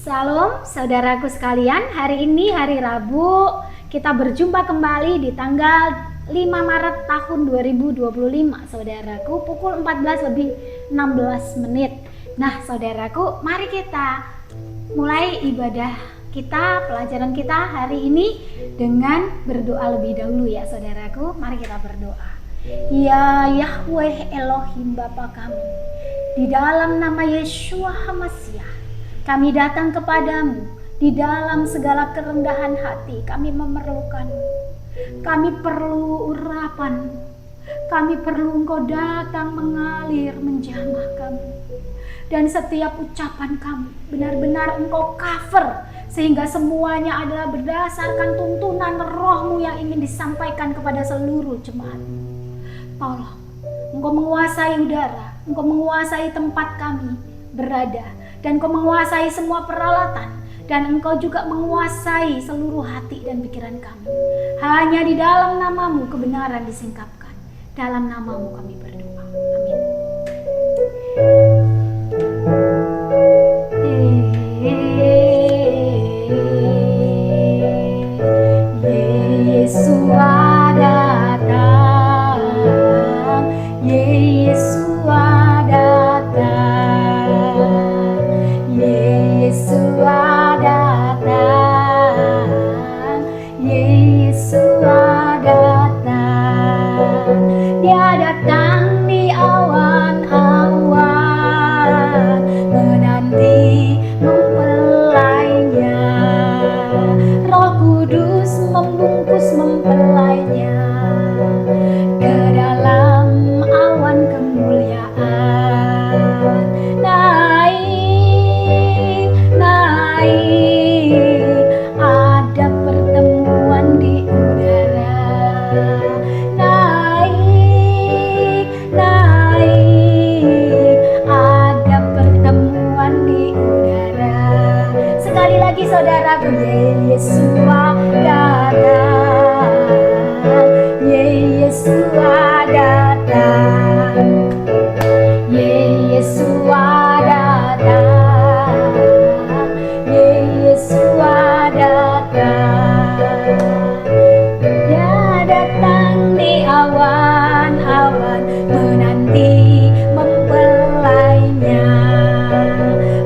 Salam saudaraku sekalian, hari ini hari Rabu, kita berjumpa kembali di tanggal 5 Maret tahun 2025 saudaraku, pukul 14:16. Nah saudaraku, mari kita mulai ibadah kita, pelajaran kita hari ini dengan berdoa lebih dahulu ya saudaraku. Mari kita berdoa. Ya Yahweh Elohim Bapa kami, di dalam nama Yeshua HaMashiach kami datang kepadamu. Di dalam segala kerendahan hati kami memerlukanmu. Kami perlu urapan. Kami perlu Engkau datang mengalir menjamah kami. Dan setiap ucapan kami benar-benar Engkau cover, sehingga semuanya adalah berdasarkan tuntunan Roh-Mu yang ingin disampaikan kepada seluruh jemaat. Tolong Engkau menguasai udara, Engkau menguasai tempat kami berada, dan Engkau menguasai semua peralatan, dan Engkau juga menguasai seluruh hati dan pikiran kami. Hanya di dalam nama-Mu kebenaran disingkapkan. Dalam nama-Mu kami berdoa. Amin. Yesus datang, Yesus datang, Yesus datang, Yesus datang. Dia datang di awan-awan, menanti mempelainya. Roh Kudus membungkus mempelainya ke dalam awan kemuliaan. Naik, naik, ada pertemuan di udara. Naik, naik, ada pertemuan di udara. Sekali lagi saudaraku, Yesus datang, Yesus datang, Yesus datang, Yesus datang. Dia datang di awan-awan, menanti mempelainya.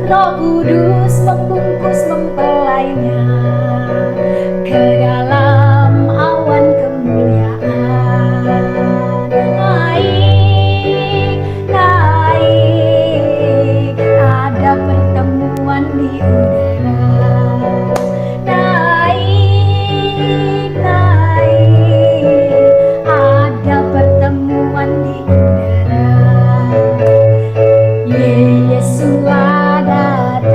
Roh Kudus membungkus mempelainya ke dalam awan kemuliaan. Naik, naik, ada pertemuan di udara. Naik, naik, ada pertemuan di udara. Yesus datang,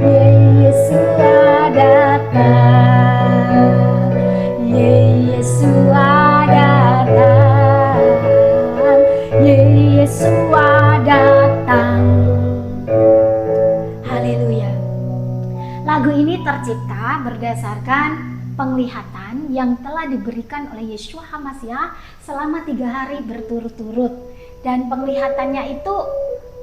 Yesus datang, Yesus datang, Yesus datang. Haleluya. Lagu ini tercipta berdasarkan penglihatan yang telah diberikan oleh Yeshua HaMashiach selama 3 hari berturut-turut, dan penglihatannya itu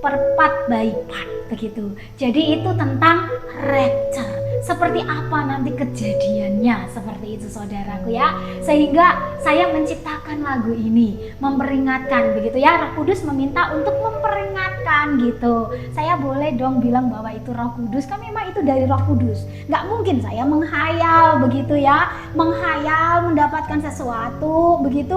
per part by part begitu. Jadi itu tentang rapture, seperti apa nanti kejadiannya, seperti itu saudaraku ya. Sehingga saya menciptakan lagu ini memperingatkan begitu ya. Roh Kudus meminta untuk memperingatkan gitu. Saya boleh dong bilang bahwa itu Roh Kudus, kan memang itu dari Roh Kudus. Nggak mungkin saya menghayal begitu ya, menghayal mendapatkan sesuatu begitu.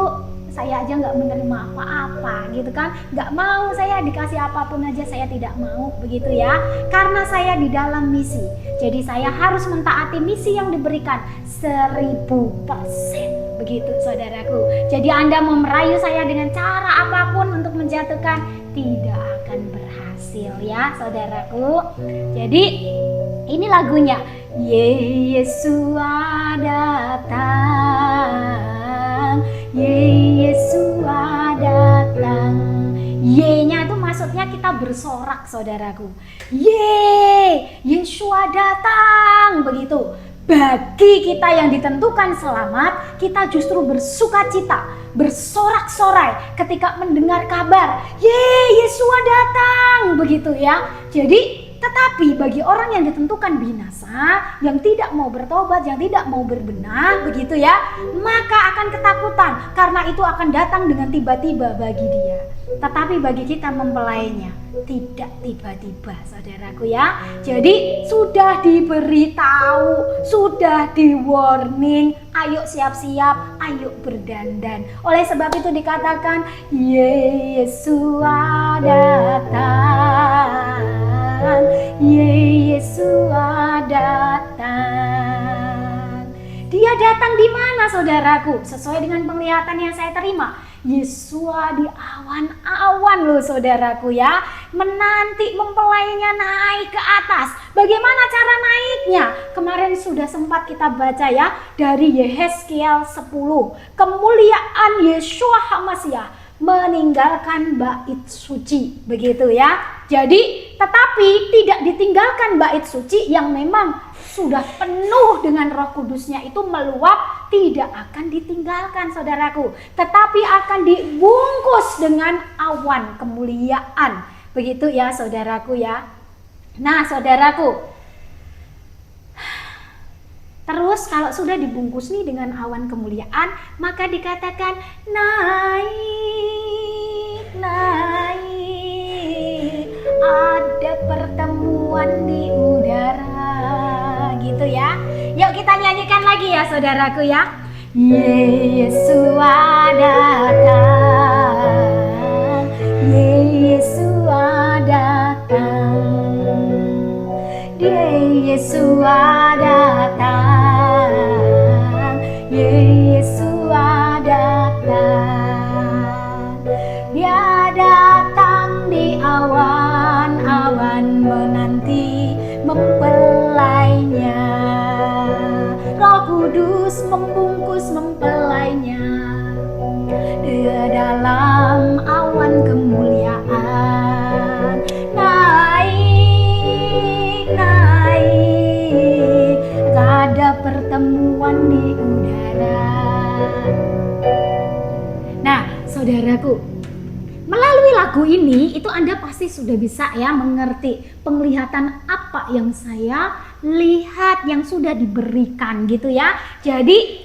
Saya aja nggak menerima apa-apa gitu kan, nggak mau, saya dikasih apapun aja saya tidak mau begitu ya, karena saya di dalam misi. Jadi saya harus mentaati misi yang diberikan 1000% begitu saudaraku. Jadi Anda mau merayu saya dengan cara apapun untuk menjatuhkan, tidak akan berhasil ya saudaraku. Jadi ini lagunya, Yesus datang, Yesus datang. Y-nya itu maksudnya kita bersorak saudaraku. Yeshua datang begitu. Bagi kita yang ditentukan selamat, kita justru bersukacita, bersorak-sorai ketika mendengar kabar, Yeshua datang, begitu ya. Jadi tetapi bagi orang yang ditentukan binasa, yang tidak mau bertobat, yang tidak mau berbenah, begitu ya, maka akan ketakutan karena itu akan datang dengan tiba-tiba bagi dia. Tetapi bagi kita mempelainya tidak tiba-tiba, saudaraku ya. Jadi sudah diberitahu, sudah di warning, ayo siap-siap, ayo berdandan. Oleh sebab itu dikatakan Yesus datang, Yesus datang. Dia datang di mana, saudaraku? Sesuai dengan penglihatan yang saya terima, Yesus di awan-awan loh, saudaraku ya, menanti mempelainya naik ke atas. Bagaimana cara naiknya? Kemarin sudah sempat kita baca ya dari Yehezkiel 10, kemuliaan Yeshua HaMashiach meninggalkan bait suci, begitu ya. Jadi tetapi tidak ditinggalkan bait suci yang memang sudah penuh dengan Roh Kudusnya itu meluap, tidak akan ditinggalkan, saudaraku, tetapi akan dibungkus dengan awan kemuliaan, begitu ya, saudaraku ya. Nah, saudaraku, terus kalau sudah dibungkus nih dengan awan kemuliaan, maka dikatakan naik, naik, ada pertemuan di udara, gitu ya. Yuk kita nyanyikan lagi ya, saudaraku ya. Yesus datang, Yesus datang, Yesus datang, Yesus datang. Dia datang di awan-awan menanti mempelainya. Roh Kudus membungkus mempelainya di dalam awan kemuliaan. Naik, naik, ada pertemuan di udara. Nah, saudaraku, melalui lagu ini itu Anda pasti sudah bisa ya mengerti penglihatan apa yang saya lihat yang sudah diberikan, gitu ya. Jadi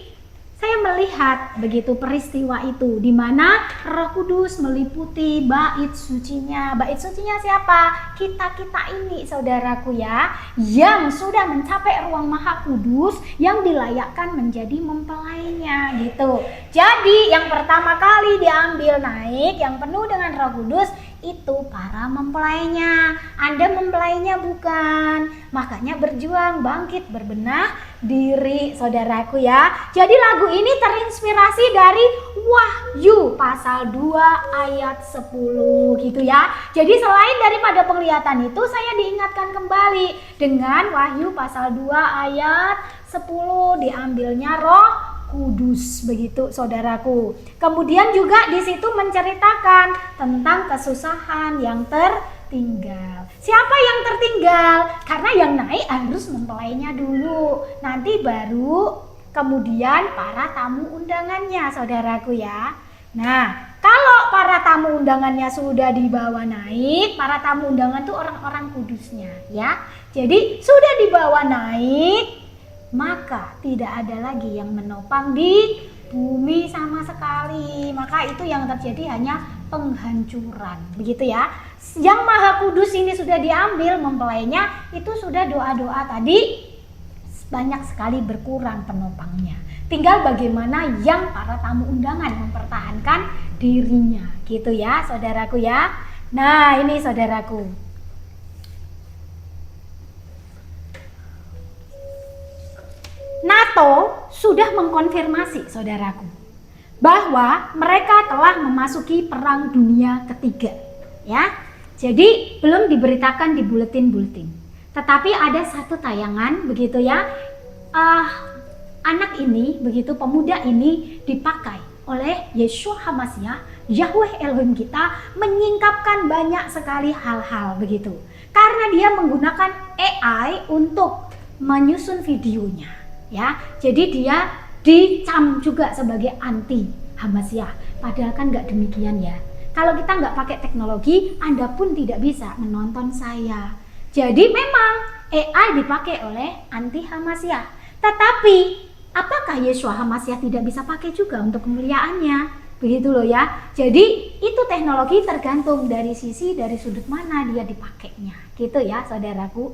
saya melihat begitu peristiwa itu di mana Roh Kudus meliputi bait sucinya. Bait sucinya siapa? Kita-kita ini, saudaraku ya, yang sudah mencapai ruang Maha Kudus yang dilayakkan menjadi mempelainya, gitu. Jadi yang pertama kali diambil naik yang penuh dengan Roh Kudus itu para mempelainya. Anda mempelainya bukan? Makanya berjuang, bangkit, berbenah diri, saudaraku ya. Jadi lagu ini terinspirasi dari Wahyu pasal 2 ayat 10, gitu ya. Jadi selain daripada penglihatan itu, saya diingatkan kembali dengan Wahyu pasal 2 ayat 10, diambilnya Roh Kudus, begitu saudaraku. Kemudian juga di situ menceritakan tentang kesusahan yang tertinggal. Siapa yang tertinggal? Karena yang naik harus mempelainya dulu. Nanti baru kemudian para tamu undangannya, saudaraku ya. Nah, kalau para tamu undangannya sudah dibawa naik, para tamu undangan itu orang-orang kudusnya ya. Jadi sudah dibawa naik, maka tidak ada lagi yang menopang di bumi sama sekali. Maka itu yang terjadi hanya penghancuran, begitu ya. Yang Maha Kudus ini sudah diambil mempelainya, itu sudah doa-doa tadi banyak sekali berkurang penopangnya. Tinggal bagaimana yang para tamu undangan mempertahankan dirinya, gitu ya, saudaraku ya. Nah, ini saudaraku, NATO sudah mengkonfirmasi, saudaraku, bahwa mereka telah memasuki perang dunia ketiga, ya. Jadi belum diberitakan di buletin-buletin. Tetapi ada satu tayangan, begitu ya. Anak ini, begitu pemuda ini dipakai oleh Yeshua HaMashiach, Yahweh Elohim kita, menyingkapkan banyak sekali hal-hal, begitu. Karena dia menggunakan AI untuk menyusun videonya. Ya, jadi dia dicam juga sebagai anti HaMashiach. Padahal kan nggak demikian ya. Kalau kita nggak pakai teknologi, Anda pun tidak bisa menonton saya. Jadi memang AI dipakai oleh anti Hamasyah. Tetapi apakah Yeshua Hamasyah tidak bisa pakai juga untuk kemuliaannya? Begitu loh ya. Jadi itu teknologi tergantung dari sudut mana dia dipakainya. Gitu ya saudaraku.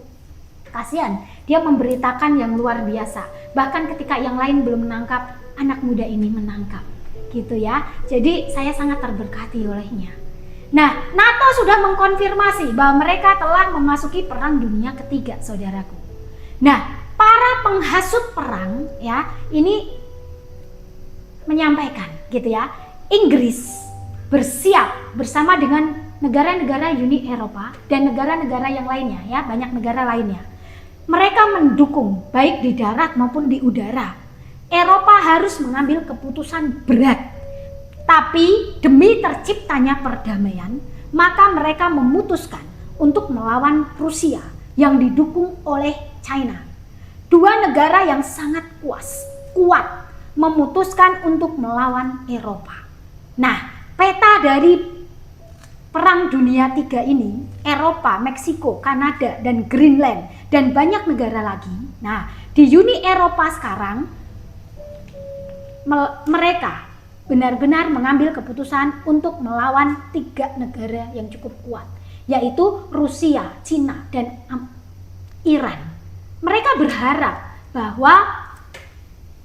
Kasihan, dia memberitakan yang luar biasa. Bahkan ketika yang lain belum menangkap, anak muda ini menangkap. Gitu ya. Jadi saya sangat terberkati olehnya. Nah, NATO sudah mengkonfirmasi bahwa mereka telah memasuki perang dunia ketiga, saudaraku. Nah, para penghasut perang ya, ini menyampaikan gitu ya. Inggris bersiap bersama dengan negara-negara Uni Eropa dan negara-negara yang lainnya ya, banyak negara lainnya. Mereka mendukung baik di darat maupun di udara. Eropa harus mengambil keputusan berat. Tapi demi terciptanya perdamaian, maka mereka memutuskan untuk melawan Rusia yang didukung oleh China. Dua negara yang sangat kuat memutuskan untuk melawan Eropa. Nah, peta dari Perang Dunia III ini, Eropa, Meksiko, Kanada, dan Greenland, dan banyak negara lagi. Nah, di Uni Eropa sekarang, mereka benar-benar mengambil keputusan untuk melawan 3 negara yang cukup kuat, yaitu Rusia, Cina, dan Iran. Mereka berharap bahwa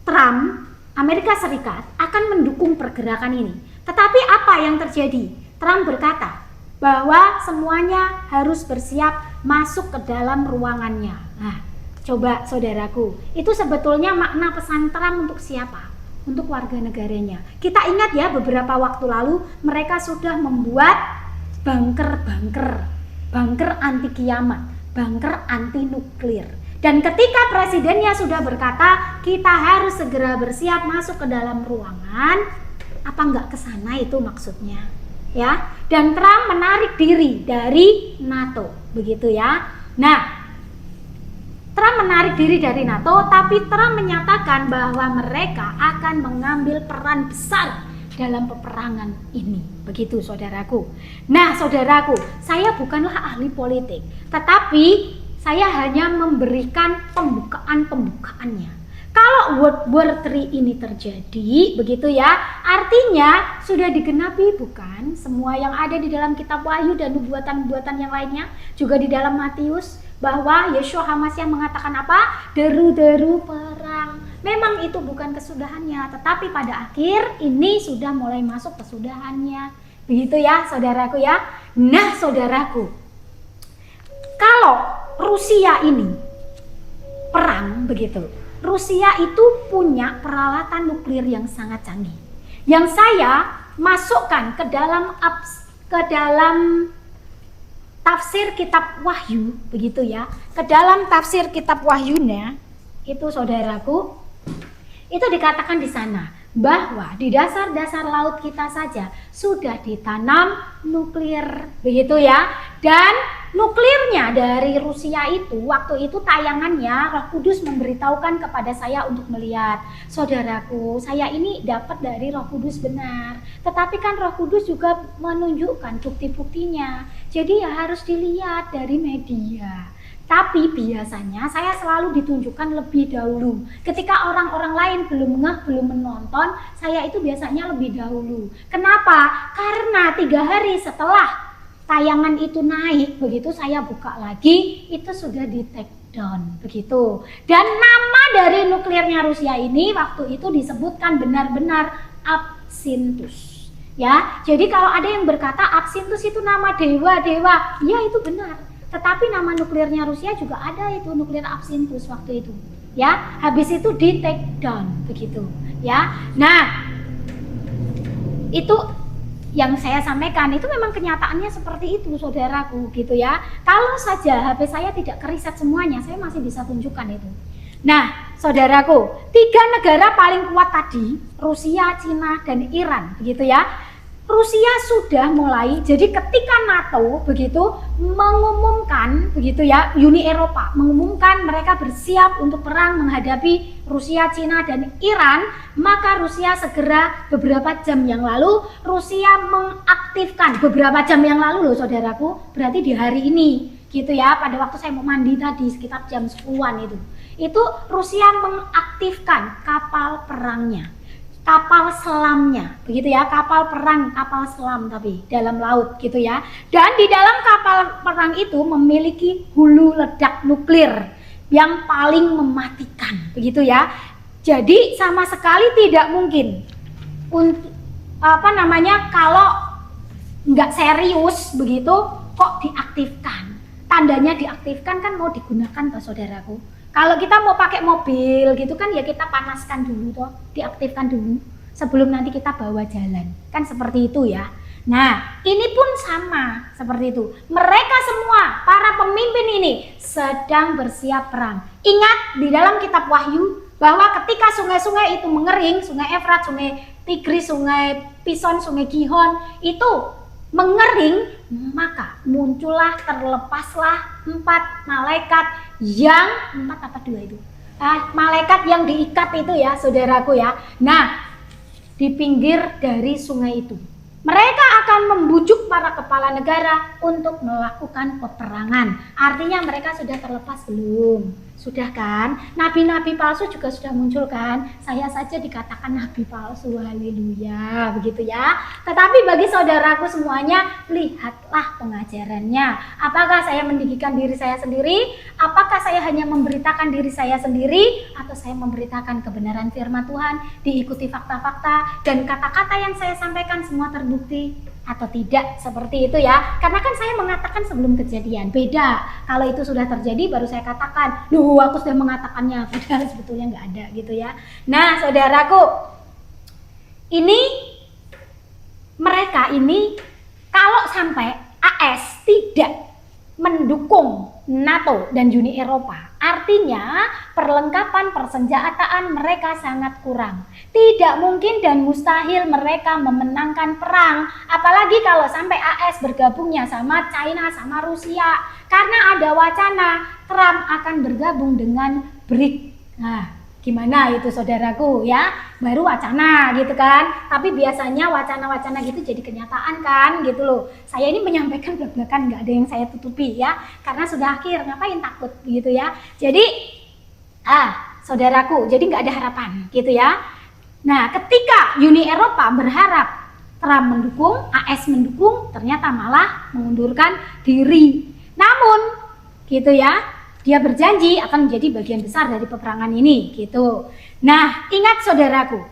Trump, Amerika Serikat akan mendukung pergerakan ini. Tetapi apa yang terjadi? Trump berkata bahwa semuanya harus bersiap masuk ke dalam ruangannya. Nah, coba saudaraku, itu sebetulnya makna pesan Trump untuk siapa? Untuk warga negaranya. Kita ingat ya, beberapa waktu lalu mereka sudah membuat bunker anti kiamat, bunker anti nuklir. Dan ketika presidennya sudah berkata kita harus segera bersiap masuk ke dalam ruangan, apa nggak ke sana itu maksudnya, ya? Dan Trump menarik diri dari NATO, begitu ya. Nah, Trump menarik diri dari NATO, tapi Trump menyatakan bahwa mereka akan mengambil peran besar dalam peperangan ini. Begitu saudaraku. Nah saudaraku, saya bukanlah ahli politik, tetapi saya hanya memberikan pembukaannya. Kalau World War III ini terjadi, begitu ya, artinya sudah digenapi bukan semua yang ada di dalam kitab Wahyu dan nubuatan-nubuatan yang lainnya, juga di dalam Matius, bahwa Yeshua HaMasyiah mengatakan apa? Deru-deru perang. Memang itu bukan kesudahannya, tetapi pada akhir ini sudah mulai masuk kesudahannya. Begitu ya saudaraku ya. Nah saudaraku, kalau Rusia ini perang begitu, Rusia itu punya peralatan nuklir yang sangat canggih. Yang saya masukkan ke dalam tafsir kitab Wahyu, begitu ya. Ke dalam tafsir kitab Wahyunya, itu saudaraku, itu dikatakan di sana bahwa di dasar-dasar laut kita saja sudah ditanam nuklir, begitu ya. Dan nuklirnya dari Rusia itu, waktu itu tayangannya Roh Kudus memberitahukan kepada saya untuk melihat. Saudaraku, saya ini dapat dari Roh Kudus benar, tetapi kan Roh Kudus juga menunjukkan bukti-buktinya. Jadi ya harus dilihat dari media. Tapi biasanya saya selalu ditunjukkan lebih dahulu. Ketika orang-orang lain belum menonton, saya itu biasanya lebih dahulu. Kenapa? Karena 3 hari setelah tayangan itu naik, begitu saya buka lagi, itu sudah di take down, begitu. Dan nama dari nuklirnya Rusia ini waktu itu disebutkan benar-benar Absinthus. Ya, jadi kalau ada yang berkata Absinthus itu nama dewa-dewa, ya itu benar. Tetapi nama nuklirnya Rusia juga ada, itu nuklir Absinthus waktu itu. Ya, habis itu di take down, begitu. Ya, nah itu yang saya sampaikan itu memang kenyataannya seperti itu saudaraku, gitu ya. Kalau saja HP saya tidak keriset semuanya, saya masih bisa tunjukkan itu. Nah saudaraku, 3 negara paling kuat tadi, Rusia, Cina, dan Iran, begitu ya. Rusia sudah mulai, jadi ketika NATO begitu mengumumkan, begitu ya, Uni Eropa mengumumkan mereka bersiap untuk perang menghadapi Rusia, Cina, dan Iran, maka Rusia segera beberapa jam yang lalu, Rusia mengaktifkan beberapa jam yang lalu loh saudaraku, berarti di hari ini gitu ya, pada waktu saya mau mandi tadi sekitar jam 10-an itu Rusia mengaktifkan kapal perangnya, kapal selamnya, begitu ya, kapal perang, kapal selam tapi dalam laut gitu ya. Dan di dalam kapal perang itu memiliki hulu ledak nuklir yang paling mematikan, begitu ya. Jadi sama sekali tidak mungkin untuk kalau nggak serius begitu kok diaktifkan. Tandanya diaktifkan kan mau digunakan toh saudaraku. Kalau kita mau pakai mobil gitu kan ya kita panaskan dulu toh, diaktifkan dulu sebelum nanti kita bawa jalan. Kan seperti itu ya. Nah, ini pun sama seperti itu. Mereka semua, para pemimpin ini sedang bersiap perang. Ingat di dalam kitab Wahyu bahwa ketika sungai-sungai itu mengering, sungai Efrat, sungai Tigris, sungai Pison, sungai Gihon itu mengering, maka muncullah, terlepaslah 4 malaikat yang 4 apa 2 itu? Malaikat yang diikat itu ya saudaraku ya. Nah, di pinggir dari sungai itu mereka akan membujuk para kepala negara untuk melakukan peperangan. Artinya mereka sudah terlepas belum? Sudah kan? Nabi-nabi palsu juga sudah muncul kan? Saya saja dikatakan nabi palsu, haleluya, begitu ya. Tetapi bagi saudaraku semuanya, lihatlah pengajarannya. Apakah saya mendidikan diri saya sendiri? Apakah saya hanya memberitakan diri saya sendiri? Atau saya memberitakan kebenaran firman Tuhan, diikuti fakta-fakta, dan kata-kata yang saya sampaikan semua terbukti atau tidak, seperti itu ya. Karena kan saya mengatakan sebelum kejadian, beda kalau itu sudah terjadi baru saya katakan, loh aku sudah mengatakannya, padahal sebetulnya nggak ada gitu ya. Nah saudaraku, ini mereka ini kalau sampai AS tidak mendukung NATO dan Uni Eropa, artinya perlengkapan persenjataan mereka sangat kurang. Tidak mungkin dan mustahil mereka memenangkan perang, apalagi kalau sampai AS bergabungnya sama China, sama Rusia. Karena ada wacana Trump akan bergabung dengan BRICS. Nah, gimana itu saudaraku ya? Baru wacana gitu kan. Tapi biasanya wacana-wacana gitu jadi kenyataan kan gitu loh. Saya ini menyampaikan belak-belakan, nggak ada yang saya tutupi ya. Karena sudah akhir, ngapain takut gitu ya. Jadi saudaraku, jadi nggak ada harapan gitu ya. Nah, ketika Uni Eropa berharap Trump mendukung, AS mendukung, ternyata malah mengundurkan diri. Namun, gitu ya, dia berjanji akan menjadi bagian besar dari peperangan ini, gitu. Nah, ingat saudaraku,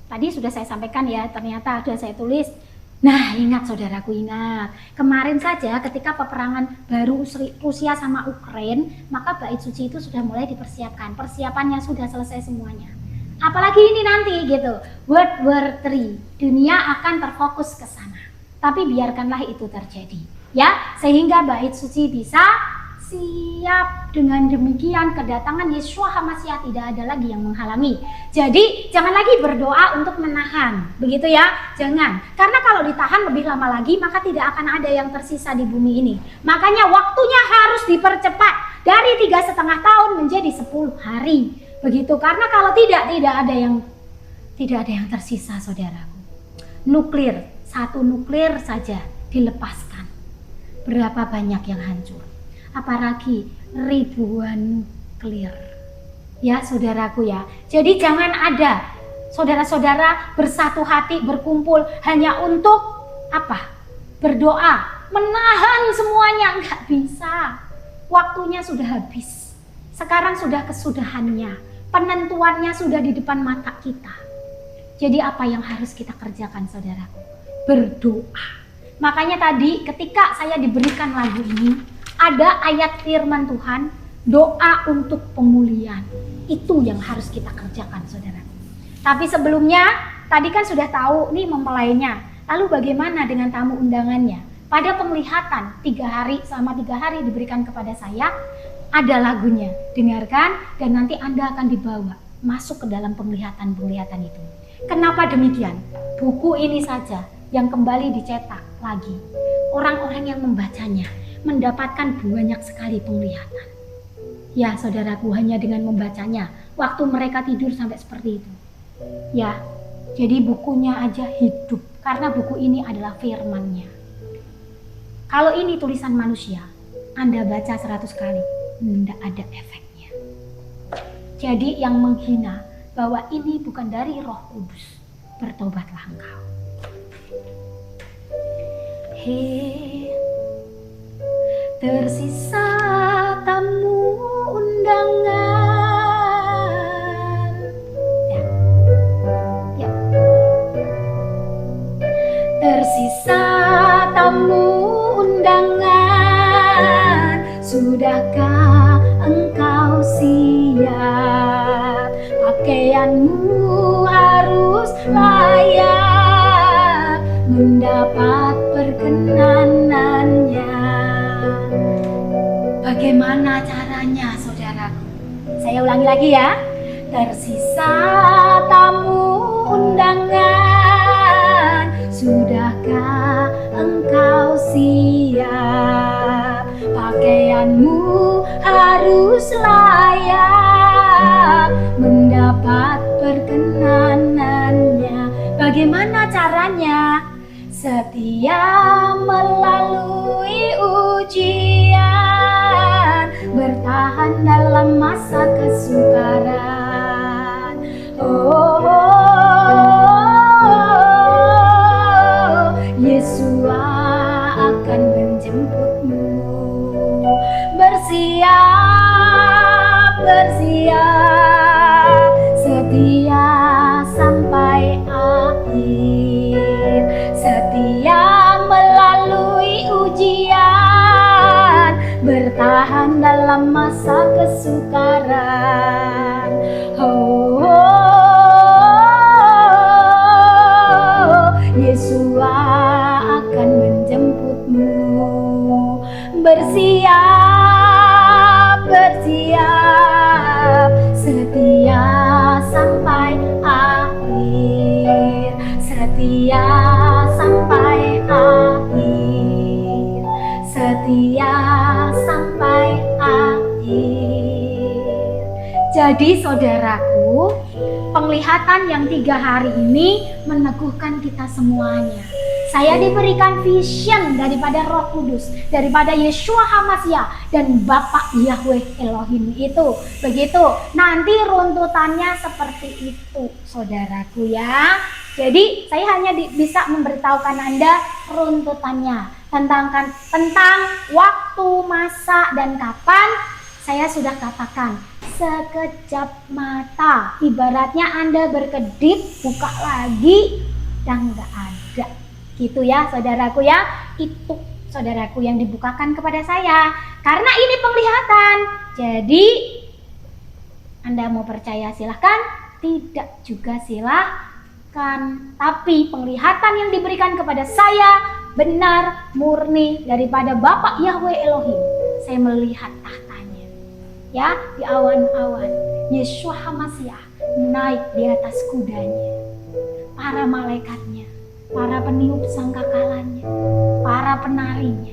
tadi sudah saya sampaikan ya, ternyata sudah saya tulis. Nah, ingat saudaraku, ingat. Kemarin saja ketika peperangan baru Rusia sama Ukraina, maka bait suci itu sudah mulai dipersiapkan. Persiapannya sudah selesai semuanya. Apalagi ini nanti gitu, World War III, dunia akan terfokus ke sana. Tapi biarkanlah itu terjadi, ya, sehingga bait suci bisa siap. Dengan demikian kedatangan Yeshua HaMasyiah tidak ada lagi yang menghalangi. Jadi jangan lagi berdoa untuk menahan, begitu ya, jangan. Karena kalau ditahan lebih lama lagi maka tidak akan ada yang tersisa di bumi ini. Makanya waktunya harus dipercepat dari 3,5 tahun menjadi 10 hari, begitu. Karena kalau tidak ada yang tersisa saudaraku. Nuklir, 1 nuklir saja dilepaskan, berapa banyak yang hancur, apalagi ribuan nuklir ya saudaraku ya. Jadi jangan ada saudara-saudara bersatu hati berkumpul hanya untuk apa? Berdoa, menahan semuanya, nggak bisa. Waktunya sudah habis. Sekarang sudah kesudahannya, penentuannya sudah di depan mata kita. Jadi apa yang harus kita kerjakan saudaraku? Berdoa. Makanya tadi ketika saya diberikan lagu ini, ada ayat firman Tuhan, doa untuk pemulihan. Itu yang harus kita kerjakan saudaraku. Tapi sebelumnya, tadi kan sudah tahu nih mempelainya. Lalu bagaimana dengan tamu undangannya? Pada penglihatan 3 hari, selama 3 hari diberikan kepada saya, ada lagunya. Dengarkan dan nanti Anda akan dibawa masuk ke dalam penglihatan-penglihatan itu. Kenapa demikian? Buku ini saja yang kembali dicetak lagi. Orang-orang yang membacanya mendapatkan banyak sekali penglihatan. Ya saudaraku, hanya dengan membacanya, waktu mereka tidur sampai seperti itu. Ya, jadi bukunya aja hidup, karena buku ini adalah firman-Nya. Kalau ini tulisan manusia, Anda baca 100 kali, tidak ada efeknya. Jadi yang menghina bahwa ini bukan dari Roh Kudus, bertobatlah engkau. Tersisa tamu undangan. Ya. Tersisa tamu undangan. Sudahkah engkau siap? Pakaianmu harus layak mendapat perkenanannya. Bagaimana caranya, saudaraku? Saya ulangi lagi ya. Tersisa tamu undangan. Sudahkah engkau siap? Pakaianmu harus layak mendapat perkenanannya. Bagaimana caranya? Setia melalui ujian, bertahan dalam masa kesukaran. Yesus akan menjemputmu. Bersiap, bersiap, setia sampai akhir. Setia melalui ujian, bertahan dalam masa kesukaran. Yesus akan menjemputmu. Bersiap, bersiap, setia sampai akhir. Setia sampai akhir. Setia sampai akhir. Jadi saudaraku, penglihatan yang 3 hari ini meneguhkan kita semuanya. Saya diberikan vision daripada Roh Kudus, daripada Yeshua HaMashiach dan Bapak Yahweh Elohim itu. Begitu, nanti runtutannya seperti itu, saudaraku ya. Jadi saya hanya bisa memberitahukan Anda runtutannya. Tentang waktu, masa, dan kapan, saya sudah katakan. Sekejap mata, ibaratnya Anda berkedip, buka lagi, dan nggak ada. Gitu ya saudaraku ya, itu saudaraku yang dibukakan kepada saya. Karena ini penglihatan, jadi Anda mau percaya silahkan, tidak juga silahkan. Tapi penglihatan yang diberikan kepada saya benar, murni daripada Bapak Yahweh Elohim. Saya melihat tahtanya, ya, di awan-awan. Yeshua HaMashiach naik di atas kudanya. Para malaikatnya, para peniup sangkakalanya, para penarinya,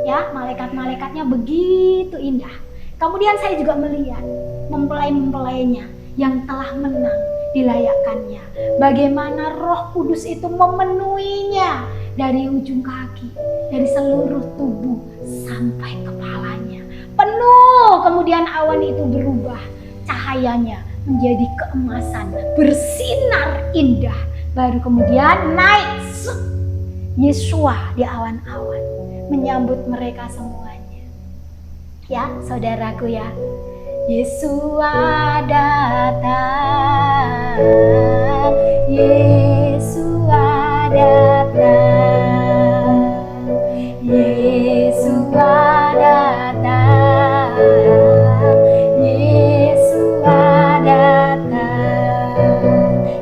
ya, malaikat-malaikatnya begitu indah. Kemudian saya juga melihat mempelai-mempelainya yang telah menang dilayakkannya. Bagaimana Roh Kudus itu memenuhinya dari ujung kaki, dari seluruh tubuh sampai kepalanya. Penuh, kemudian awan itu berubah, cahayanya menjadi keemasan, bersinar indah. Baru kemudian naik Yeshua di awan-awan menyambut mereka semuanya. Ya, saudaraku ya. Yeshua datang. Yeshua datang. Yeshua datang. Yeshua datang.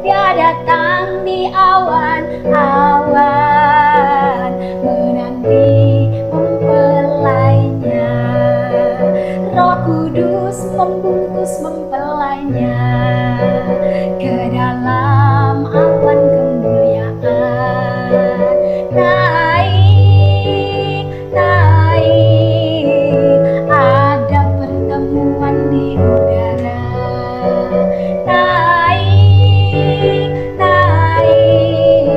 Dia datang di awan-awan, menanti mempelainya. Roh Kudus membungkus mempelainya ke dalam awan kemuliaan. Naik, naik, ada pertemuan di udara. Naik, naik,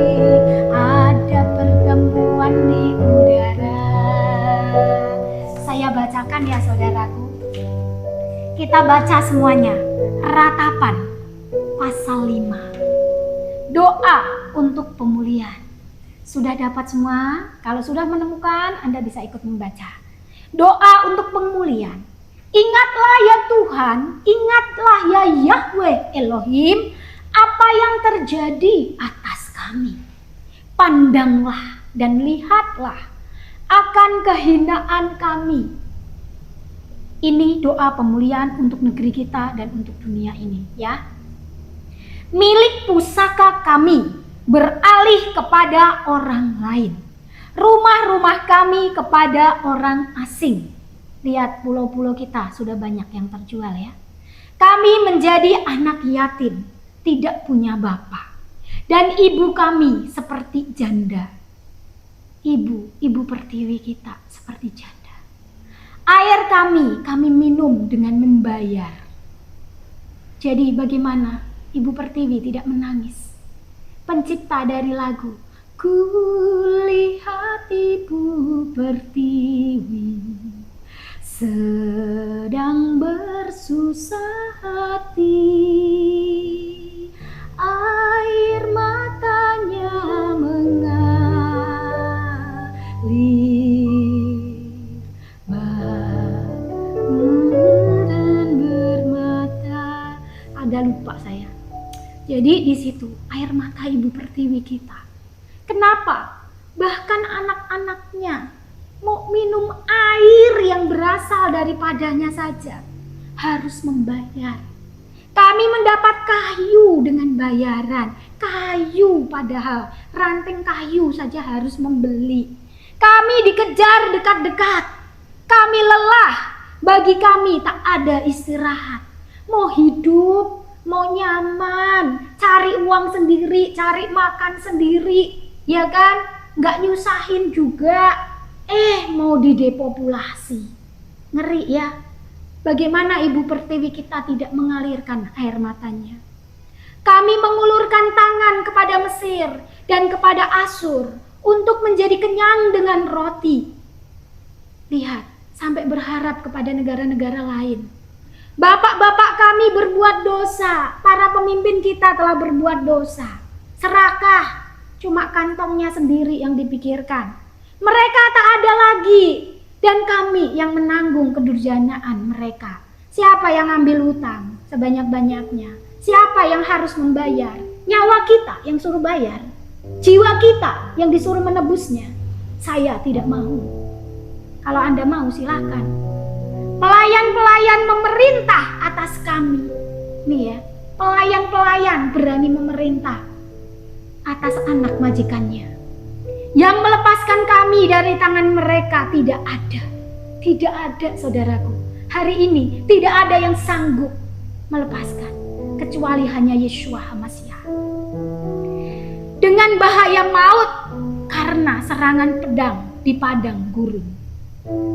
ada pertemuan di udara. saya bacakan ya saudaraku. Kita baca semuanya. Ratapan pasal 5. Doa untuk pemulihan. Sudah dapat semua? Kalau sudah menemukan, Anda bisa ikut membaca. Doa untuk pemulihan. Ingatlah ya Tuhan, ingatlah ya Yahweh Elohim, apa yang terjadi atas kami. Pandanglah dan lihatlah akan kehinaan kami. Ini doa pemulihan untuk negeri kita dan untuk dunia ini, ya. Milik pusaka kami beralih kepada orang lain. Rumah-rumah kami kepada orang asing. Lihat pulau-pulau kita sudah banyak yang terjual ya. Kami menjadi anak yatim, tidak punya bapak. Dan ibu kami seperti janda. Ibu pertiwi kita seperti janda. Air kami minum dengan membayar. Jadi bagaimana ibu pertiwi tidak menangis? Pencipta dari lagu Kulihat ibu pertiwi sedang bersusah hati, air matanya mengalir dan bermata. Agak lupa saya. Jadi di situ air mata ibu pertiwi kita. Kenapa? Bahkan anak-anaknya mau minum air yang berasal daripadanya saja harus membayar. Kami mendapat kayu dengan bayaran. Kayu padahal ranting kayu saja harus membeli. Kami dikejar dekat-dekat. Kami lelah. Bagi kami tak ada istirahat. Mau hidup, mau nyaman, cari uang sendiri, cari makan sendiri, ya kan? Nggak nyusahin juga. Mau didepopulasi. Ngeri ya. Bagaimana ibu pertiwi kita tidak mengalirkan air matanya? Kami mengulurkan tangan kepada Mesir dan kepada Asur untuk menjadi kenyang dengan roti. Lihat, sampai berharap kepada negara-negara lain. Bapak-bapak kami berbuat dosa, para pemimpin kita telah berbuat dosa. Serakah, cuma kantongnya sendiri yang dipikirkan. Mereka tak ada lagi, dan kami yang menanggung kedurjanaan mereka. Siapa yang ambil hutang sebanyak-banyaknya? Siapa yang harus membayar? Nyawa kita yang suruh bayar, jiwa kita yang disuruh menebusnya. Saya tidak mau. Kalau Anda mau silakan. Pelayan-pelayan memerintah atas kami. Nih ya, pelayan-pelayan berani memerintah atas anak majikannya. Yang melepaskan kami dari tangan mereka tidak ada. Tidak ada saudaraku. Hari ini tidak ada yang sanggup melepaskan. Kecuali hanya Yeshua HaMasyiah. Dengan bahaya maut karena serangan pedang di padang gurun.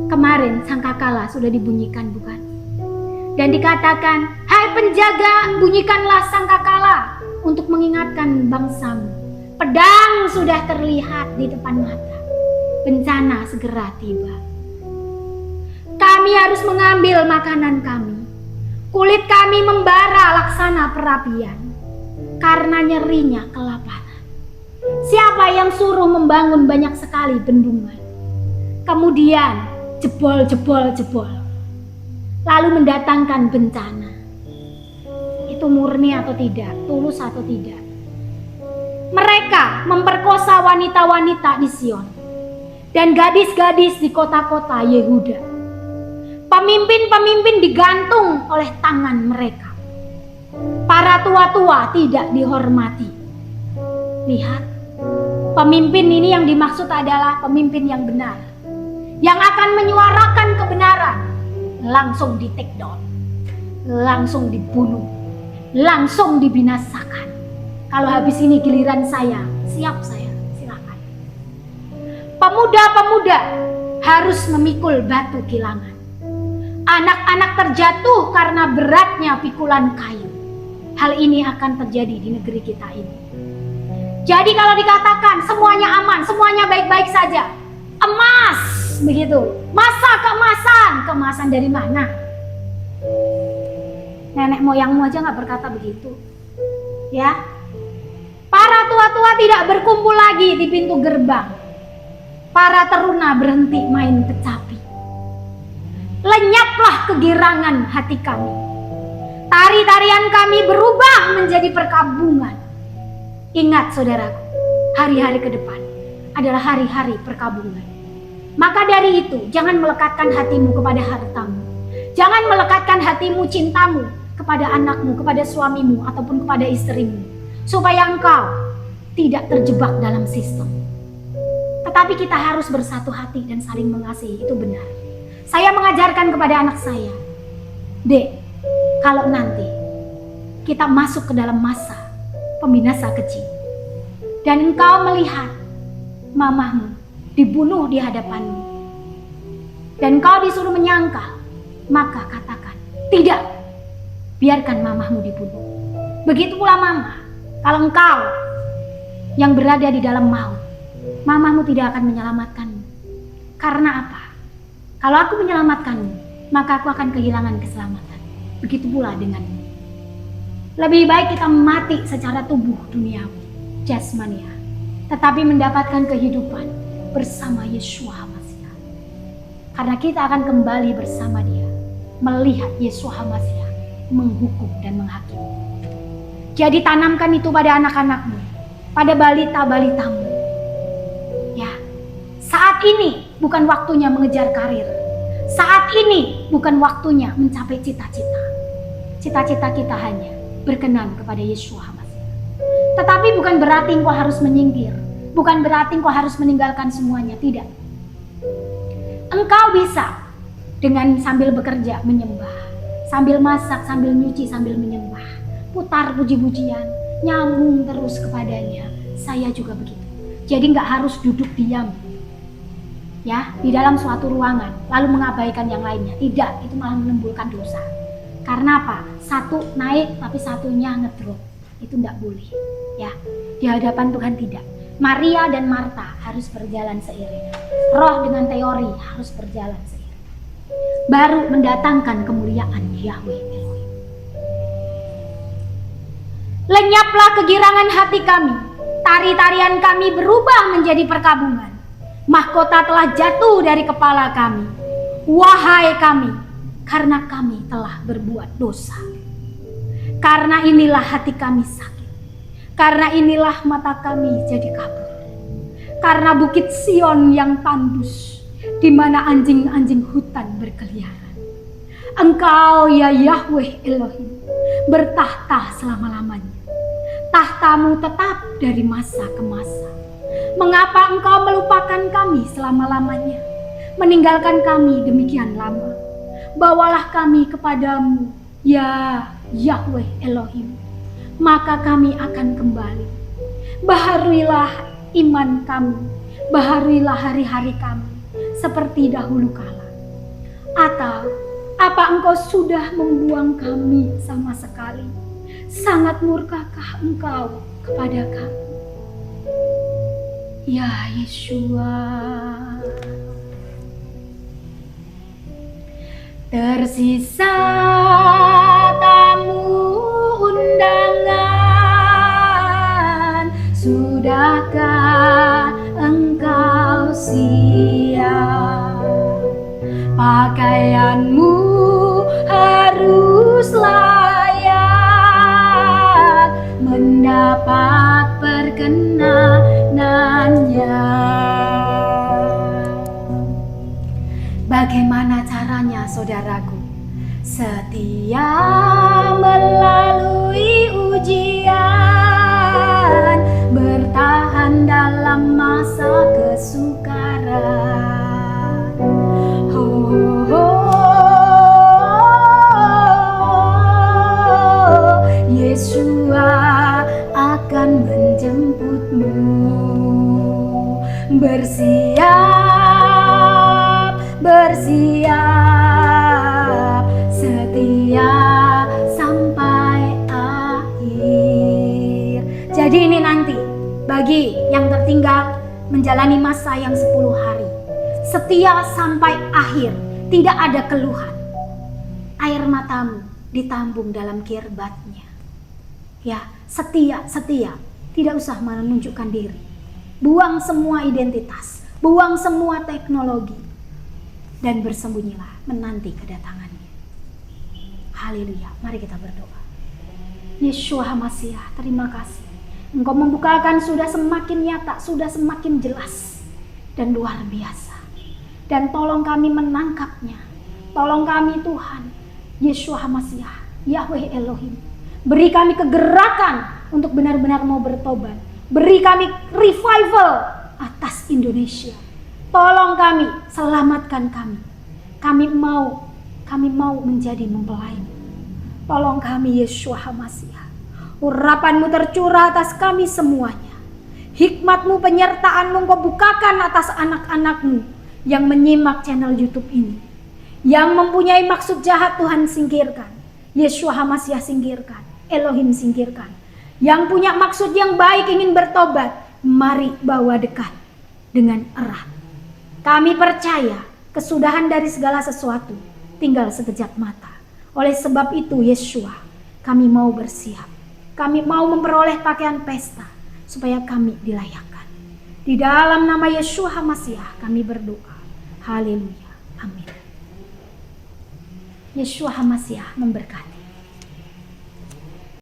Kemarin sangkakala sudah dibunyikan bukan? Dan dikatakan, hai penjaga, bunyikanlah sangkakala untuk mengingatkan bangsamu. Pedang sudah terlihat di depan mata. Bencana segera tiba. Kami harus mengambil makanan kami. Kulit kami membara laksana perapian karena nyerinya kelaparan. Siapa yang suruh membangun banyak sekali bendungan? Kemudian jebol. Lalu mendatangkan bencana. Itu murni atau tidak? Tulus atau tidak? Mereka memperkosa wanita-wanita di Sion dan gadis-gadis di kota-kota Yehuda. Pemimpin-pemimpin digantung oleh tangan mereka. Para tua-tua tidak dihormati. Lihat, pemimpin ini yang dimaksud adalah pemimpin yang benar, yang akan menyuarakan kebenaran, langsung di take down, langsung dibunuh, langsung dibinasakan. Kalau habis ini giliran saya, siap saya, silakan. Pemuda-pemuda harus memikul batu kilangan. Anak-anak terjatuh karena beratnya pikulan kayu. Hal ini akan terjadi di negeri kita ini. Jadi kalau dikatakan semuanya aman, semuanya baik-baik saja, emas begitu. Masa kemasan dari mana? Nenek moyangmu aja nggak berkata begitu. Ya, para tua-tua tidak berkumpul lagi di pintu gerbang. Para teruna berhenti main kecapi. Lenyaplah kegirangan hati kami. Tari-tarian kami berubah menjadi perkabungan. Ingat saudaraku, hari-hari ke depan adalah hari-hari perkabungan. Maka dari itu, jangan melekatkan hatimu kepada hartamu. Jangan melekatkan hatimu, cintamu kepada anakmu, kepada suamimu, ataupun kepada istrimu. Supaya engkau tidak terjebak dalam sistem. Tetapi kita harus bersatu hati dan saling mengasihi, itu benar. Saya mengajarkan kepada anak saya, Dek, kalau nanti kita masuk ke dalam masa pembinasa kecil, dan engkau melihat mamahmu dibunuh di hadapanmu, dan engkau disuruh menyangkal, maka katakan, tidak, biarkan mamahmu dibunuh. Begitu pula mama, kalau engkau yang berada di dalam maut, mamahmu tidak akan menyelamatkanmu. Karena apa? Kalau aku menyelamatkanmu, maka aku akan kehilangan keselamatan. Begitu pula denganmu. Lebih baik kita mati secara tubuh duniawi, jasmania, tetapi mendapatkan kehidupan bersama Yeshua HaMashiach. Karena kita akan kembali bersama Dia, melihat Yeshua HaMashiach menghukum dan menghakimi. Jadi tanamkan itu pada anak-anakmu, pada balita-balitamu. Ya, saat ini bukan waktunya mengejar karir. Saat ini bukan waktunya mencapai cita-cita. Cita-cita kita hanya berkenan kepada Yeshua HaMashiach. Tetapi bukan berarti engkau harus menyingkir. Bukan berarti engkau harus meninggalkan semuanya. Tidak. Engkau bisa dengan sambil bekerja menyembah. Sambil masak, sambil nyuci, sambil menyembah. Putar puji-pujian. Nyambung terus kepadanya. Saya juga begitu. Jadi nggak harus duduk diam. Ya, di dalam suatu ruangan lalu mengabaikan yang lainnya. Tidak, itu malah menimbulkan dosa. Karena apa? Satu naik tapi satunya ngedrop. Itu tidak boleh. Ya, di hadapan Tuhan tidak. Maria dan Marta harus berjalan seiring. Roh dengan teori harus berjalan seiring. Baru mendatangkan kemuliaan Yahweh Elohim. Lenyaplah kegirangan hati kami. Tari-tarian kami berubah menjadi perkabungan. Mahkota telah jatuh dari kepala kami. Wahai kami, karena kami telah berbuat dosa. Karena inilah hati kami sakit. Karena inilah mata kami jadi kabur. Karena bukit Sion yang tandus, di mana anjing-anjing hutan berkeliaran. Engkau ya Yahweh Elohim, bertahta selama-lamanya. Tahtamu tetap dari masa ke masa. Mengapa engkau melupakan kami selama-lamanya? Meninggalkan kami demikian lama. Bawalah kami kepadamu, ya Yahweh Elohim. Maka kami akan kembali. Baharuilah iman kami. Baharuilah hari-hari kami. Seperti dahulu kala. Atau apa engkau sudah membuang kami sama sekali? Sangat murkakah engkau kepada kami? Ya Yeshua, tersisa tamu undangan, sudahkah engkau siap? Pakaianmu harus layak mendapat perkenanannya. Bagaimana caranya, saudaraku? Setia melalui ujian, bertahan dalam masa kesukaran. Yeshua akan menjemputmu. Bersiap, bersiap, setia sampai akhir. Jadi ini nanti bagi yang tertinggal menjalani masa yang 10 hari. setia sampai akhir, tidak ada keluhan. Air matamu ditambung dalam kirbatnya. Ya, setia, tidak usah menunjukkan diri. Buang semua identitas, buang semua teknologi, dan bersembunyilah menanti kedatangannya. Haleluya, mari kita berdoa. Yeshua HaMashiach, terima kasih. Engkau membukakan sudah semakin nyata, sudah semakin jelas dan luar biasa. Dan tolong kami menangkapnya. Tolong kami Tuhan, Yeshua HaMashiach, Yahweh Elohim. Beri kami kegerakan untuk benar-benar mau bertobat. Beri kami revival atas Indonesia. Tolong kami, selamatkan kami. Kami mau menjadi mempelai. Tolong kami Yeshua HaMashiach. Urapan-Mu tercurah atas kami semuanya. Hikmat-Mu, penyertaan-Mu Engkau bukakan atas anak-anak-Mu yang menyimak channel YouTube ini. Yang mempunyai maksud jahat Tuhan singkirkan. Yeshua HaMashiach singkirkan. Elohim singkirkan. Yang punya maksud yang baik ingin bertobat, mari bawa dekat dengan erat. Kami percaya kesudahan dari segala sesuatu tinggal sekejap mata. Oleh sebab itu Yeshua, kami mau bersiap. Kami mau memperoleh pakaian pesta supaya kami dilayakkan. Di dalam nama Yeshua HaMashiach kami berdoa. Haleluya. Amin. Yeshua HaMashiach memberkati.